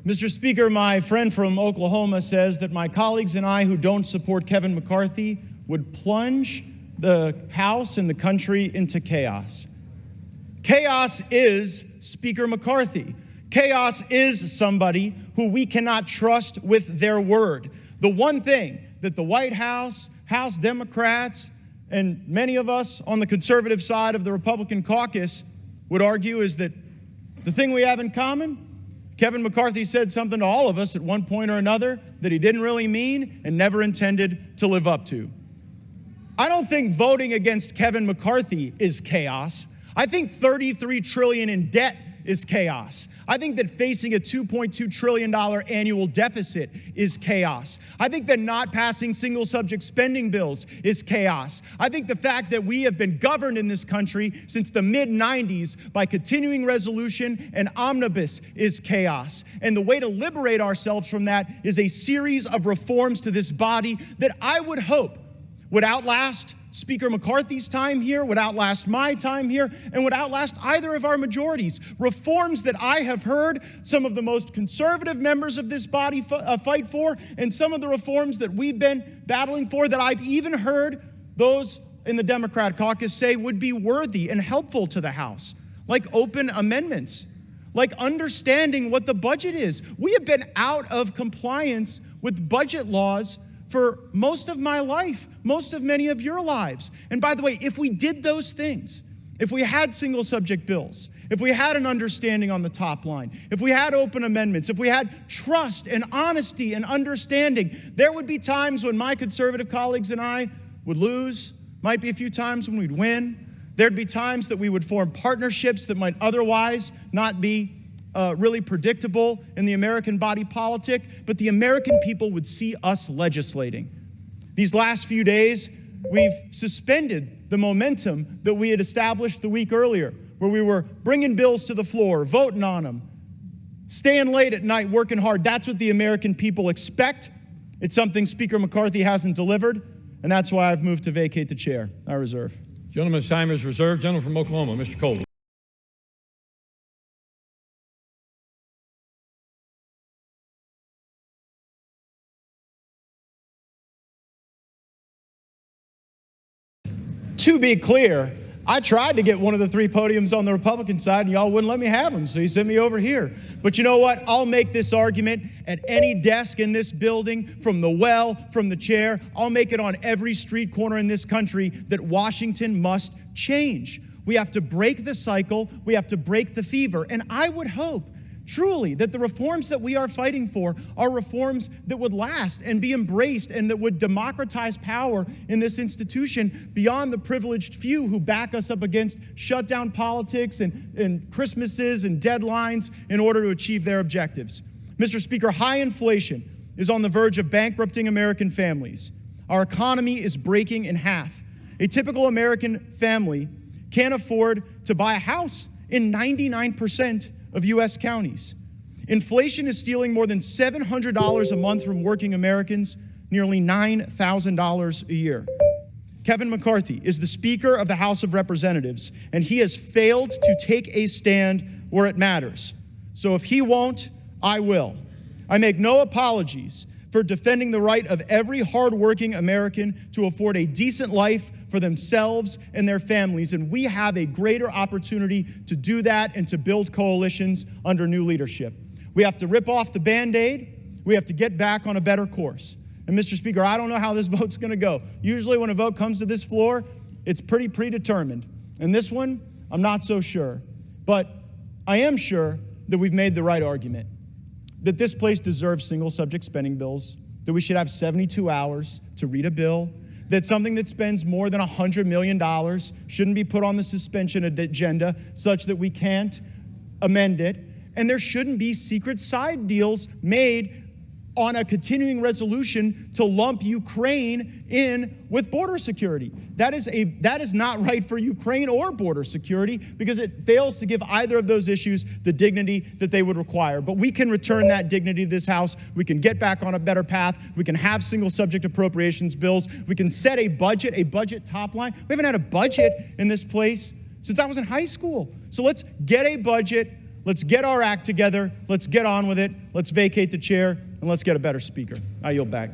Mr. Speaker, my friend from Oklahoma says that my colleagues and I who don't support Kevin McCarthy would plunge the House and the country into chaos. Chaos is Speaker McCarthy. Chaos is somebody who we cannot trust with their word. The one thing that the White House, House Democrats, and many of us on the conservative side of the Republican caucus would argue is that the thing we have in common, Kevin McCarthy said something to all of us at one point or another that he didn't really mean and never intended to live up to. I don't think voting against Kevin McCarthy is chaos. I think $33 trillion in debt is chaos. I think that facing a $2.2 trillion annual deficit is chaos. I think that not passing single subject spending bills is chaos. I think the fact that we have been governed in this country since the mid-90s by continuing resolution and omnibus is chaos. And the way to liberate ourselves from that is a series of reforms to this body that I would hope would outlast Speaker McCarthy's time here, would outlast my time here, and would outlast either of our majorities. Reforms that I have heard some of the most conservative members of this body fight for, and some of the reforms that we've been battling for that I've even heard those in the Democrat caucus say would be worthy and helpful to the House, like open amendments, like understanding what the budget is. We have been out of compliance with budget laws for most of my life, most of many of your lives. And by the way, if we did those things, if we had single subject bills, if we had an understanding on the top line, if we had open amendments, if we had trust and honesty and understanding, there would be times when my conservative colleagues and I would lose, might be a few times when we'd win. There'd be times that we would form partnerships that might otherwise not be really predictable in the American body politic, but the American people would see us legislating. These last few days, we've suspended the momentum that we had established the week earlier, where we were bringing bills to the floor, voting on them, staying late at night, working hard. That's what the American people expect. It's something Speaker McCarthy hasn't delivered, and that's why I've moved to vacate the chair. I reserve. Gentleman's time is reserved. Gentleman from Oklahoma, Mr. Cole. To be clear, I tried to get one of the three podiums on the Republican side, and y'all wouldn't let me have them, so you sent me over here. But you know what? I'll make this argument at any desk in this building, from the well, from the chair. I'll make it on every street corner in this country that Washington must change. We have to break the cycle. We have to break the fever. And I would hope, truly, that the reforms that we are fighting for are reforms that would last and be embraced and that would democratize power in this institution beyond the privileged few who back us up against shutdown politics and Christmases and deadlines in order to achieve their objectives. Mr. Speaker, high inflation is on the verge of bankrupting American families. Our economy is breaking in half. A typical American family can't afford to buy a house in 99% of U.S. counties. Inflation is stealing more than $700 a month from working Americans, nearly $9,000 a year. Kevin McCarthy is the Speaker of the House of Representatives, and he has failed to take a stand where it matters. So if he won't, I will. I make no apologies for defending the right of every hardworking American to afford a decent life for themselves and their families, and we have a greater opportunity to do that and to build coalitions under new leadership. We have to rip off the Band-Aid. We have to get back on a better course. And Mr. Speaker, I don't know how this vote's gonna go. Usually when a vote comes to this floor, it's pretty predetermined. And this one, I'm not so sure. But I am sure that we've made the right argument, that this place deserves single subject spending bills, that we should have 72 hours to read a bill, that something that spends more than $100 million shouldn't be put on the suspension agenda such that we can't amend it, and there shouldn't be secret side deals made on a continuing resolution to lump Ukraine in with border security. That is not right for Ukraine or border security because it fails to give either of those issues the dignity that they would require. But we can return that dignity to this House. We can get back on a better path. We can have single subject appropriations bills. We can set a budget top line. We haven't had a budget in this place since I was in high school. So let's get a budget. Let's get our act together. Let's get on with it. Let's vacate the chair, and let's get a better speaker. I yield back.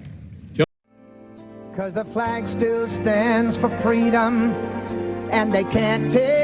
Because the flag still stands for freedom, and they can't take